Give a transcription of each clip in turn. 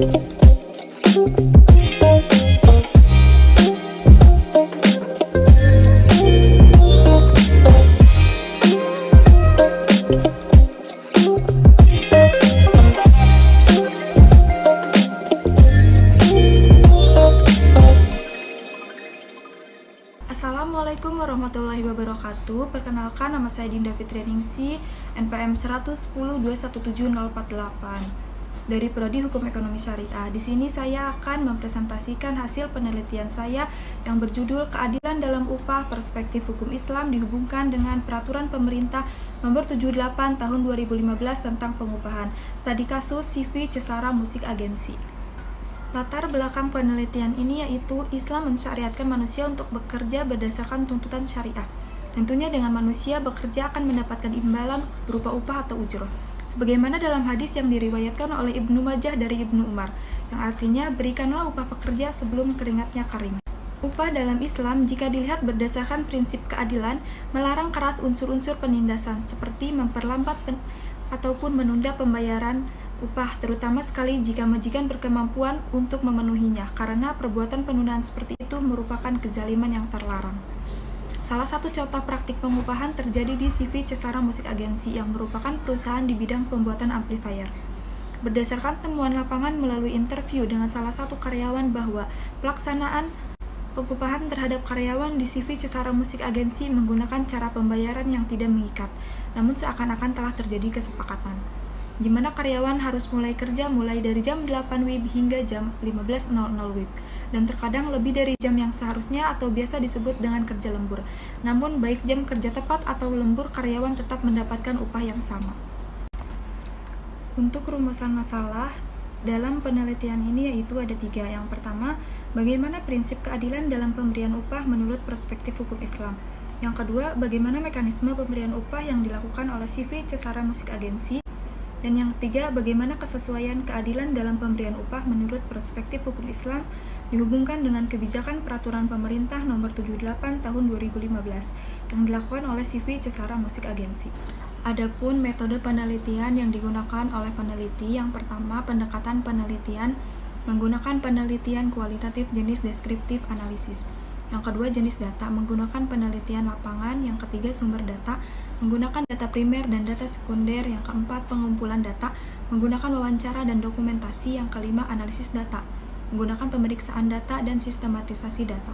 Assalamualaikum warahmatullahi wabarakatuh. Perkenalkan, nama saya Dinda Fitrianingsi, NPM 110217048 dari Prodi Hukum Ekonomi Syariah. Di sini saya akan mempresentasikan hasil penelitian saya yang berjudul Keadilan dalam Upah Perspektif Hukum Islam dihubungkan dengan Peraturan Pemerintah Nomor 78 Tahun 2015 tentang Pengupahan. Studi kasus CV Cesara Musik Agensi. Latar belakang penelitian ini yaitu Islam mensyariatkan manusia untuk bekerja berdasarkan tuntutan syariah. Tentunya dengan manusia bekerja akan mendapatkan imbalan berupa upah atau ujroh. Sebagaimana dalam hadis yang diriwayatkan oleh Ibnu Majah dari Ibnu Umar, yang artinya berikanlah upah pekerja sebelum keringatnya kering. Upah dalam Islam jika dilihat berdasarkan prinsip keadilan melarang keras unsur-unsur penindasan seperti memperlambat ataupun menunda pembayaran upah, terutama sekali jika majikan berkemampuan untuk memenuhinya, karena perbuatan penundaan seperti itu merupakan kezaliman yang terlarang. Salah satu contoh praktik pengupahan terjadi di CV Cesara Musik Agensi yang merupakan perusahaan di bidang pembuatan amplifier. Berdasarkan temuan lapangan melalui interview dengan salah satu karyawan bahwa pelaksanaan pengupahan terhadap karyawan di CV Cesara Musik Agensi menggunakan cara pembayaran yang tidak mengikat, namun seakan-akan telah terjadi kesepakatan, di mana karyawan harus mulai kerja mulai dari jam 8 WIB hingga jam 15.00 WIB, dan terkadang lebih dari jam yang seharusnya atau biasa disebut dengan kerja lembur. Namun baik jam kerja tepat atau lembur, karyawan tetap mendapatkan upah yang sama. Untuk rumusan masalah dalam penelitian ini yaitu ada 3. Yang pertama, bagaimana prinsip keadilan dalam pemberian upah menurut perspektif hukum Islam. Yang kedua, bagaimana mekanisme pemberian upah yang dilakukan oleh CV Cesara Musik Agensi. Dan yang ketiga, bagaimana kesesuaian keadilan dalam pemberian upah menurut perspektif hukum Islam dihubungkan dengan kebijakan Peraturan Pemerintah Nomor 78 Tahun 2015 yang dilakukan oleh CV Cesara Musik Agensi. Adapun metode penelitian yang digunakan oleh peneliti, yang pertama pendekatan penelitian menggunakan penelitian kualitatif jenis deskriptif analisis. Yang kedua jenis data menggunakan penelitian lapangan. Yang ketiga sumber data menggunakan data primer dan data sekunder. Yang keempat pengumpulan data menggunakan wawancara dan dokumentasi. Yang kelima analisis data menggunakan pemeriksaan data dan sistematisasi data.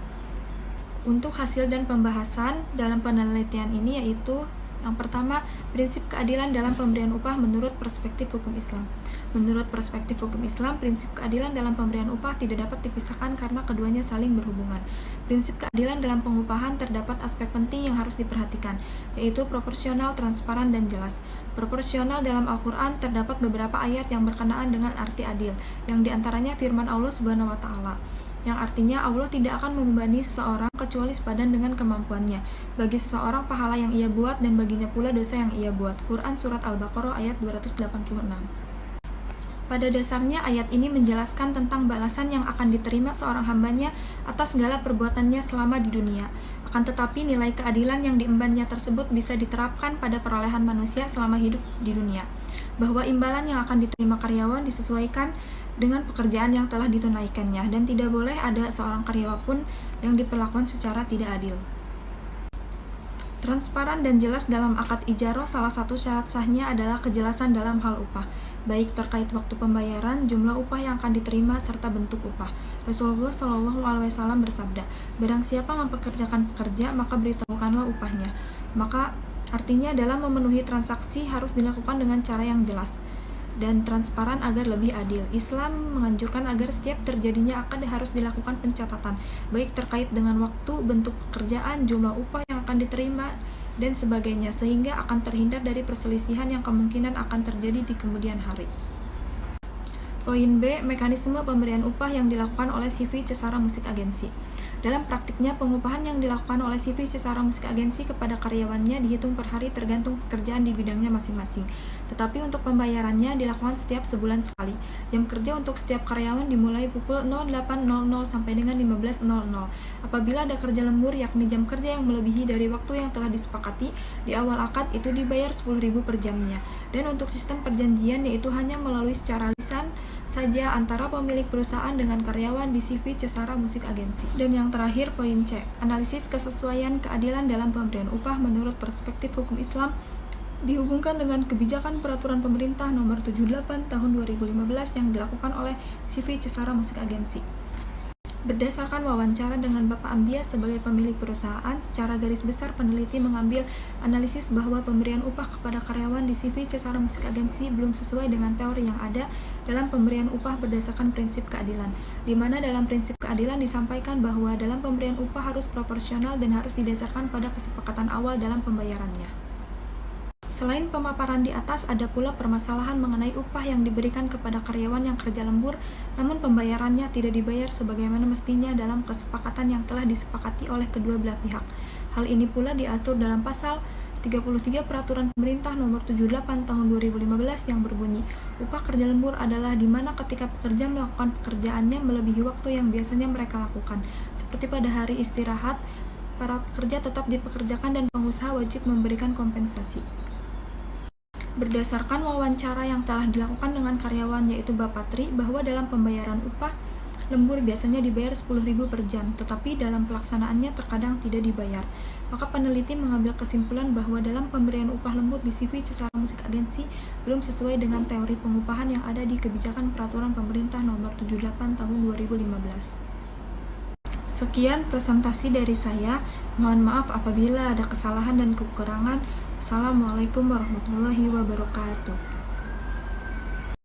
Untuk hasil dan pembahasan dalam penelitian ini yaitu yang pertama, prinsip keadilan dalam pemberian upah menurut perspektif hukum Islam. Menurut perspektif hukum Islam, prinsip keadilan dalam pemberian upah tidak dapat dipisahkan karena keduanya saling berhubungan. Prinsip keadilan dalam pengupahan terdapat aspek penting yang harus diperhatikan, yaitu proporsional, transparan, dan jelas. Proporsional dalam Al-Quran terdapat beberapa ayat yang berkenaan dengan arti adil, yang diantaranya firman Allah Subhanahu wa Ta'ala, yang artinya Allah tidak akan membebani seseorang kecuali sepadan dengan kemampuannya. Bagi seseorang pahala yang ia buat dan baginya pula dosa yang ia buat. Quran Surat Al-Baqarah ayat 286. Pada dasarnya ayat ini menjelaskan tentang balasan yang akan diterima seorang hambanya atas segala perbuatannya selama di dunia. Akan tetapi nilai keadilan yang diembannya tersebut bisa diterapkan pada perolehan manusia selama hidup di dunia, bahwa imbalan yang akan diterima karyawan disesuaikan dengan pekerjaan yang telah ditunaikannya, dan tidak boleh ada seorang karyawan pun yang diperlakukan secara tidak adil. Transparan dan jelas dalam akad ijarah, salah satu syarat sahnya adalah kejelasan dalam hal upah, baik terkait waktu pembayaran, jumlah upah yang akan diterima, serta bentuk upah. Rasulullah SAW bersabda, barang siapa mempekerjakan pekerja, maka beritahukanlah upahnya. Maka artinya dalam memenuhi transaksi harus dilakukan dengan cara yang jelas dan transparan agar lebih adil. Islam menganjurkan agar setiap terjadinya akad harus dilakukan pencatatan, baik terkait dengan waktu, bentuk pekerjaan, jumlah upah yang akan diterima, dan sebagainya, sehingga akan terhindar dari perselisihan yang kemungkinan akan terjadi di kemudian hari. Poin B, mekanisme pemberian upah yang dilakukan oleh CV Cesara Musik Agensi. Dalam praktiknya, pengupahan yang dilakukan oleh CV Cesara Musik Agensi kepada karyawannya dihitung per hari tergantung pekerjaan di bidangnya masing-masing. Tetapi untuk pembayarannya dilakukan setiap sebulan sekali. Jam kerja untuk setiap karyawan dimulai pukul 08.00 sampai dengan 15.00. Apabila ada kerja lembur, yakni jam kerja yang melebihi dari waktu yang telah disepakati di awal akad, itu dibayar 10.000 per jamnya. Dan untuk sistem perjanjian, yaitu hanya melalui secara lisan saja antara pemilik perusahaan dengan karyawan di CV Cesara Musik Agency. Dan yang terakhir, poin C, analisis kesesuaian keadilan dalam pemberian upah menurut perspektif hukum Islam dihubungkan dengan kebijakan peraturan pemerintah nomor 78 tahun 2015 yang dilakukan oleh CV Cesara Musik Agency. Berdasarkan wawancara dengan Bapak Ambias sebagai pemilik perusahaan, secara garis besar peneliti mengambil analisis bahwa pemberian upah kepada karyawan di CV Cesara Musik Agency belum sesuai dengan teori yang ada dalam pemberian upah berdasarkan prinsip keadilan, di mana dalam prinsip keadilan disampaikan bahwa dalam pemberian upah harus proporsional dan harus didasarkan pada kesepakatan awal dalam pembayarannya. Selain pemaparan di atas, ada pula permasalahan mengenai upah yang diberikan kepada karyawan yang kerja lembur, namun pembayarannya tidak dibayar sebagaimana mestinya dalam kesepakatan yang telah disepakati oleh kedua belah pihak. Hal ini pula diatur dalam pasal 33 Peraturan Pemerintah Nomor 78 Tahun 2015 yang berbunyi, upah kerja lembur adalah di mana ketika pekerja melakukan pekerjaannya melebihi waktu yang biasanya mereka lakukan. Seperti pada hari istirahat, para pekerja tetap dipekerjakan dan pengusaha wajib memberikan kompensasi. Berdasarkan wawancara yang telah dilakukan dengan karyawan yaitu Bapak Tri, bahwa dalam pembayaran upah lembur biasanya dibayar 10.000 per jam, tetapi dalam pelaksanaannya terkadang tidak dibayar. Maka peneliti mengambil kesimpulan bahwa dalam pemberian upah lembur di CV Cesara Musik Agency belum sesuai dengan teori pengupahan yang ada di kebijakan peraturan pemerintah nomor 78 tahun 2015. Sekian presentasi dari saya. Mohon maaf apabila ada kesalahan dan kekurangan. Assalamualaikum warahmatullahi wabarakatuh.